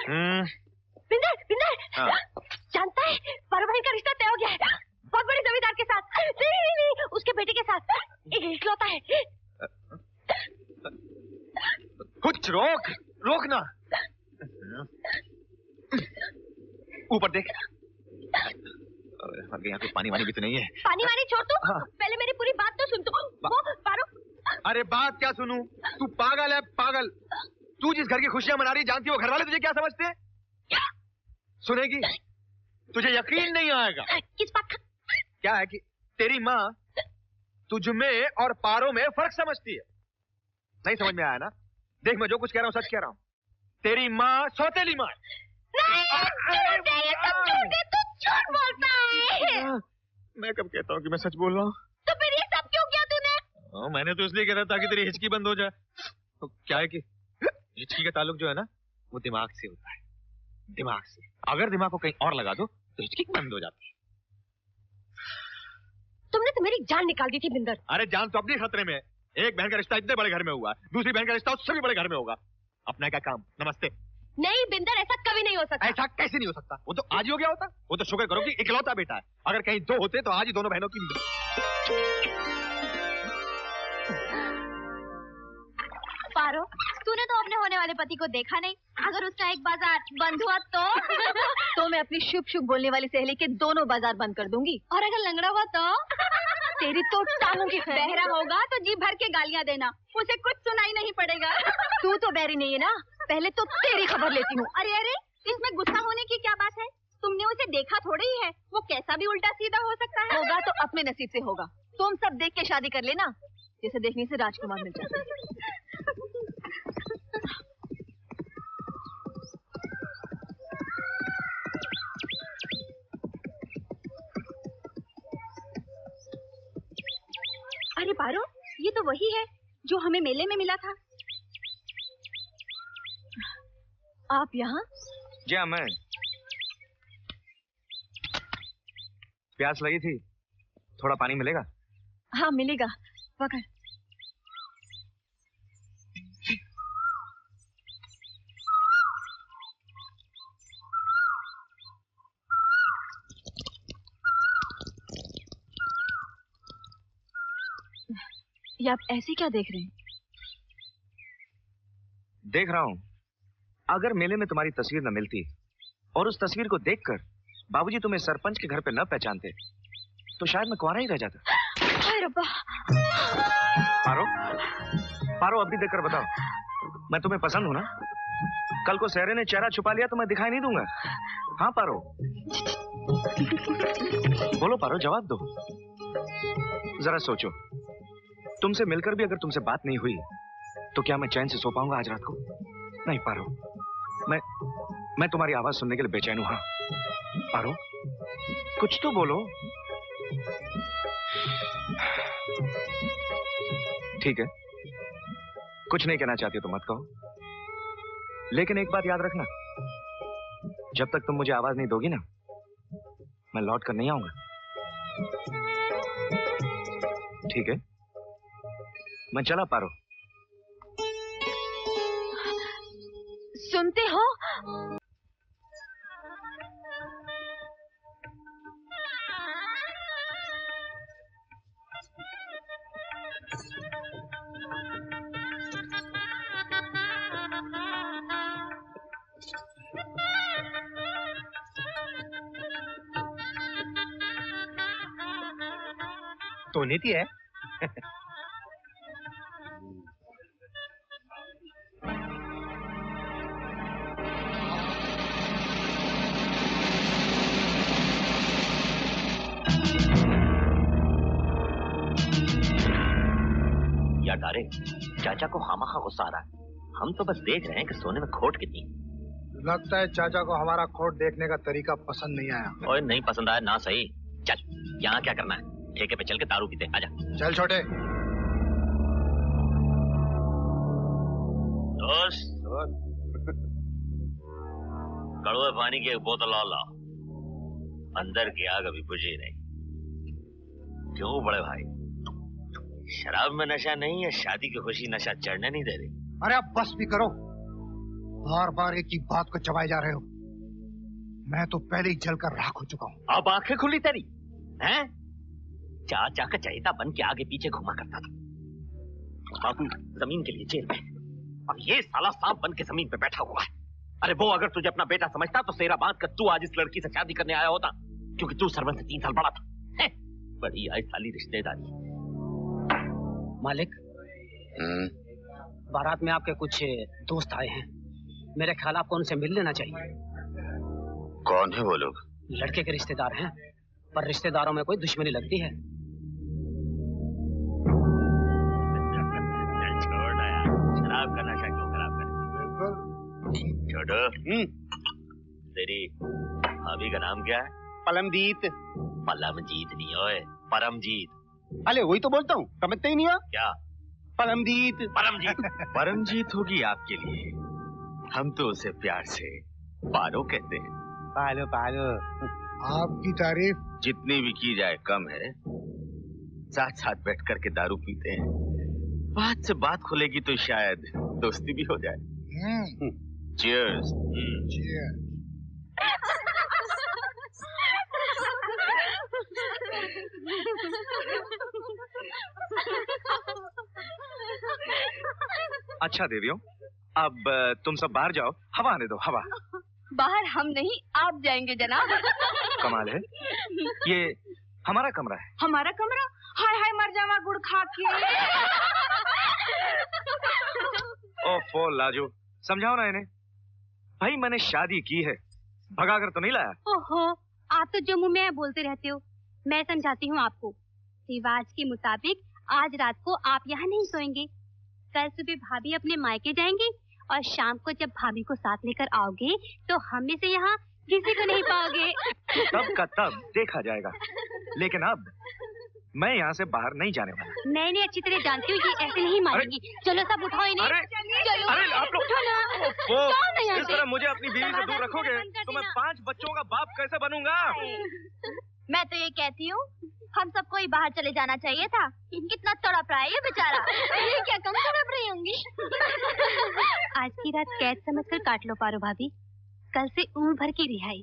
बिंदर बिंदर जानता है पारो बहन का रिश्ता तय हो गया है बहुत बड़े जमींदार के साथ। नहीं उसके बेटे के साथ इकलौता है। कुछ रोक ना। ऊपर देख। यहाँ पे पानी वानी भी तो नहीं है। पानी वानी छोड़ तू। पहले मेरी पूरी बात तो सुन तू। वो पारो। अरे बात क्या सुनूं? तू पागल है पागल। तू जिस घर की खुशियां मना रही जानती हो घर वाले तुझे क्या समझते हैं? सुनेगी तुझे यकीन नहीं आएगा। किस बात का? क्या है कि तेरी माँ तुझ में और पारो में फर्क समझती है। नहीं समझ में आया ना? देख मैं जो कुछ कह रहा हूँ सच कह रहा हूँ। तेरी माँ सौतेली माँ है। झूठ बोलता है। मैं कब कहता हूँ कि मैं सच बोल रहा हूँ? तो फिर ये सब क्यों किया तूने? मैंने तो इसलिए कह रहा था कि तेरी हिचकी बंद हो जाए। तो क्या है कि हिचकी का ताल्लुक जो है ना वो दिमाग से होता है। दिमाग से अगर दिमाग को कहीं और लगा दो तो हिचकी बंद हो जाती है। तुमने तो मेरी जान निकाल दी थी बिंदर। अरे जान तो अपनी खतरे में है। एक बहन का रिश्ता इतने बड़े घर में हुआ, दूसरी बहन का रिश्ता उससे भी बड़े घर में होगा। अपना क्या काम? नमस्ते। नहीं बिंदर ऐसा कभी नहीं हो सकता। ऐसा कैसे नहीं हो सकता? वो तो आज ही हो गया होता। वो तो शुक्र करो कि इकलौता बेटा है। अगर कहीं दो होते तो आज ही दोनों बहनों की। पारो तूने तो अपने होने वाले पति को देखा नहीं। अगर उसका एक बाजार बंद हुआ तो मैं अपनी शुभ शुभ बोलने वाली सहेली के दोनों बाजार बंद कर दूंगी। और अगर लंगड़ा हुआ तो तेरी तो टांगों की। बहरा होगा तो जी भर के गालियां देना, उसे कुछ सुनाई नहीं पड़ेगा। तू तो बहरी नहीं है ना, पहले तो तेरी खबर लेती हूँ। अरे अरे इसमें गुस्सा होने की क्या बात है? तुमने उसे देखा थोड़ी ही है, वो कैसा भी उल्टा सीधा हो सकता है। होगा तो अपने नसीब से होगा। तुम सब देख के शादी कर लेना, जैसे देखने से राजकुमार मिल जाते हैं। अरे पारो ये तो वही है जो हमें मेले में मिला था। आप यहाँ? जी हाँ मैं। प्यास लगी थी, थोड़ा पानी मिलेगा? हाँ मिलेगा, पकड़। ये आप ऐसे क्या देख रहे हैं? देख रहा हूं अगर मेले में तुम्हारी तस्वीर न मिलती और उस तस्वीर को देखकर बाबूजी तुम्हें सरपंच के घर पे न पहचानते तो शायद मैं कुंवारा ही रह जाता। पारो पारो अभी देखकर बताओ मैं तुम्हें पसंद हूं ना? कल को सहरे ने चेहरा छुपा लिया तो मैं दिखाई नहीं दूंगा। हाँ पारो बोलो पारो जवाब दो। जरा सोचो तुमसे मिलकर भी अगर तुमसे बात नहीं हुई तो क्या मैं चैन से सो पाऊंगा आज रात को? नहीं पारो मैं तुम्हारी आवाज सुनने के लिए बेचैन हूं। हाँ पारो कुछ तो बोलो। ठीक है कुछ नहीं कहना चाहती तो मत कहो, लेकिन एक बात याद रखना जब तक तुम मुझे आवाज नहीं दोगी ना मैं लौट कर नहीं आऊंगा। ठीक है मैं चला पारो। सुनते हो? तो नीति है। यार चाचा को खामखा गुस्सा आ रहा है। हम तो बस देख रहे हैं कि सोने में खोट कितनी। लगता है चाचा को हमारा खोट देखने का तरीका पसंद नहीं आया। ओए नहीं पसंद आया ना सही। चल यहाँ क्या करना है, ठेके पे चल के दारू पीते। आजा चल छोटे। दोस्त कड़वे पानी की एक बोतल और लाओ। अंदर की आग अभी बुझी नहीं। क्यों बड़े भाई शराब में नशा नहीं है? शादी की खुशी नशा चढ़ने नहीं दे रही। अरे अब बस भी करो। बार बार एक ही बात को चबाए जा रहे हो। मैं तो पहले ही जलकर राख हो चुका हूँ। अब आंखें खुली तेरी हैं? चाचा का चहेता बन के आगे पीछे घुमा करता था। बाबू जमीन के लिए जेल में, अब ये साला सांप बन के जमीन पे बैठा हुआ है। अरे वो अगर तुझे अपना बेटा समझता तो सेरा बांध कर तू आज इस लड़की से शादी करने आया होता, क्योंकि तू सरवन से 3 साल बड़ा था। बड़ी आई साली रिश्तेदारी। मालिक, बारात में आपके कुछ दोस्त आए हैं, मेरे ख्याल आपको उनसे मिल लेना चाहिए। कौन है वो लोग? लड़के के रिश्तेदार हैं, पर रिश्तेदारों में कोई दुश्मनी लगती है। छोड़ ना यार, शराब का नशा क्यों खराब कर? छोड़ो। तेरी भाभी का नाम क्या है? पलमजीत। पलमजीत नहीं होए, परमजीत। अरे वही तो बोलता हूँ, समझते ही नहीं हो? क्या? परमजीत। परमजीत। परमजीत होगी आपके लिए, हम तो उसे प्यार से पारो कहते हैं। पालो पालो। आपकी तारीफ जितनी भी की जाए कम है। साथ साथ बैठ कर के दारू पीते हैं, बात से बात खुलेगी तो शायद दोस्ती भी हो जाए। चीयर्स। अच्छा देवियों, अब तुम सब बाहर जाओ, हवा आने दो, हवा। बाहर हम नहीं, आप जाएंगे जनाब। कमाल है, ये हमारा कमरा है। हमारा कमरा? हाय हाय मर जावा गुड़ खा के। ओफो लाजू, समझाओ ना इन्हें। भाई मैंने शादी की है, भगा कर तो नहीं लाया। ओहो, आप तो जो मुंह में बोलते रहते हो। मैं समझाती हूँ आपको। रिवाज के मुताबिक आज रात को आप यहाँ नहीं सोएंगे। कल सुबह भाभी अपने मायके जाएंगी और शाम को जब भाभी को साथ लेकर आओगे तो हम में से यहाँ किसी को नहीं पाओगे। तब का तब देखा जाएगा, लेकिन अब मैं यहाँ से बाहर नहीं जाने वाला। मैं इन्हें अच्छी तरह जानती हूँ, ये ऐसे नहीं मानेंगी। चलो सब उठाओ इन्हें। चलो, अरे आप लोग उठो ना। वो जाओ ना यहाँ इस से। तरह मुझे अपनी बीवी से दूर रखोगे तो मैं 5 बच्चों का बाप कैसे बनूंगा? मैं तो ये कहती हूँ, हम सबको ही बाहर चले जाना चाहिए था। कितना तड़प रहा है ये बेचारा। ये क्या कम तड़प रही होंगी? आज की रात कैद समझकर काट लो पारो भाभी, कल से उम्र भर की रिहाई।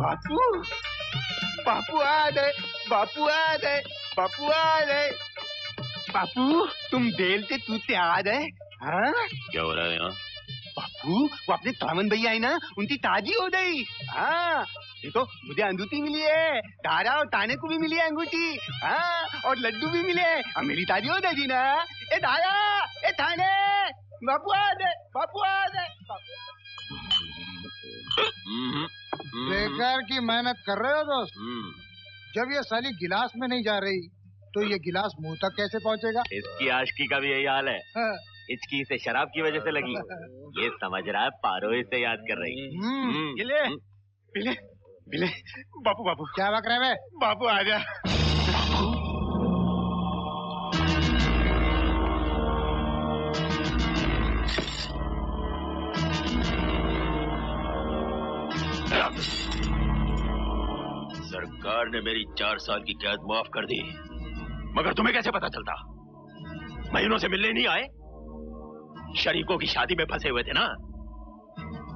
बापू, बापू आ गए, बापू आ गए, बापू आ गए। बापू तुम बेलते तूते आ गए? हाँ क्या हो रहा है यहाँ? बापू वो अपने तामन भैया है ना, उनकी ताजी हो गई। हाँ ये तो मुझे अंगूठी मिली है, तारा और ताने को भी मिली है अंगूठी। हाँ और लड्डू भी मिले। अब मेरी ताजी हो जाएगी ना। ए तारा, ए थाने, बापू आ गए, बापू आ गए। बेकार की मेहनत कर रहे हो दोस्त। जब ये साली गिलास में नहीं जा रही तो ये गिलास मुंह तक कैसे पहुंचेगा? इसकी आशिकी का भी यही हाल है। हाँ। इसकी इसे शराब की वजह से लगी। ये समझ रहा है पारो इसे याद कर रही। ये ले, पीले, मिले बापू बापू क्या बक रहे बे? बापू आ जा। सरकार ने मेरी 4 साल की कैद माफ कर दी, मगर तुम्हें कैसे पता चलता? महीनों से मिलने नहीं आए? शरीकों की शादी में फंसे हुए थे ना?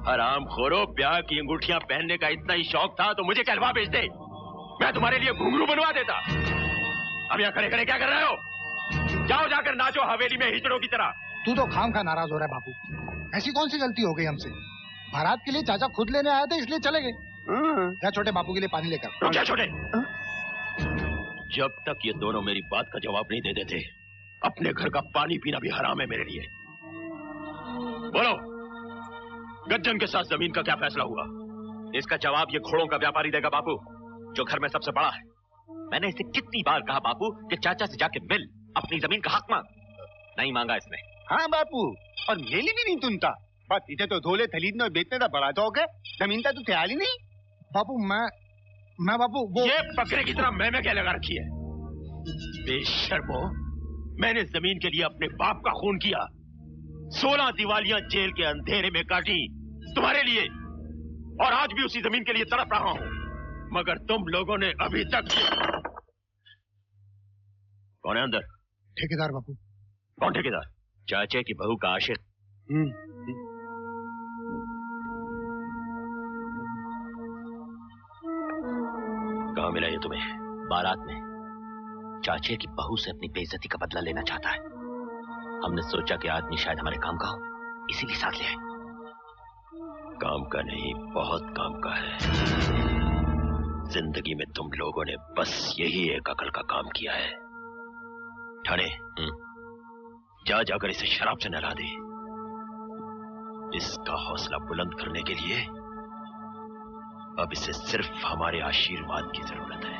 हराम खोरो, ब्याह की अंगूठियां पहनने का इतना ही शौक था तो मुझे कहलवा भेज दे, मैं तुम्हारे लिए घुंघरू बनवा देता। अब यहाँ खड़े खड़े क्या कर रहे हो? जाओ जाकर नाचो हवेली में हिजड़ों की तरह। तू तो खाम खा नाराज हो रहा है बापू। ऐसी कौन सी गलती हो गई हमसे? बारात के लिए चाचा खुद लेने आए थे इसलिए चले गए। या छोटे बापू के लिए पानी लेकर। तो क्या छोटे? जब तक ये दोनों मेरी बात का जवाब नहीं दे देते, अपने घर का पानी पीना भी हराम है मेरे लिए। बोलो, गज्जन के साथ जमीन का क्या फैसला हुआ? इसका जवाब ये घोड़ों का व्यापारी देगा बापू, जो घर में सबसे बड़ा है। मैंने इसे कितनी बार कहा बापू कि चाचा से जाके मिल, अपनी जमीन का हक मांग। नहीं मांगा इसने। हाँ बापू, और मेली भी नहीं सुनता। बस इसे तो धोले खरीदने और बेचने का बड़ा शौक है, जमीन का तो ख्याल ही नहीं। बापू मैं बापू वो ये बकरे की तरह मैं क्या लगा रखी है? बेशर्मो, मैंने जमीन के लिए अपने बाप का खून किया, 16 दिवालियां जेल के अंधेरे में काटी तुम्हारे लिए, और आज भी उसी जमीन के लिए तड़प रहा हूं, मगर तुम लोगों ने अभी तक। कौन है अंदर? ठेकेदार बापू। कौन ठेकेदार? चाचे की बहू का आशिक। कहाँ मिला ये तुम्हें? बारात में। चाचे की बहू से अपनी बेइज्जती का बदला लेना चाहता है। हमने सोचा कि आदमी शायद हमारे काम का हो, इसीलिए साथ ले आए। काम का नहीं, बहुत काम का है। जिंदगी में तुम लोगों ने बस यही एक अकल का काम किया है। ठाणे, जा जाकर इसे शराब से नहला दे। इसका हौसला बुलंद करने के लिए अब इसे सिर्फ हमारे आशीर्वाद की जरूरत है।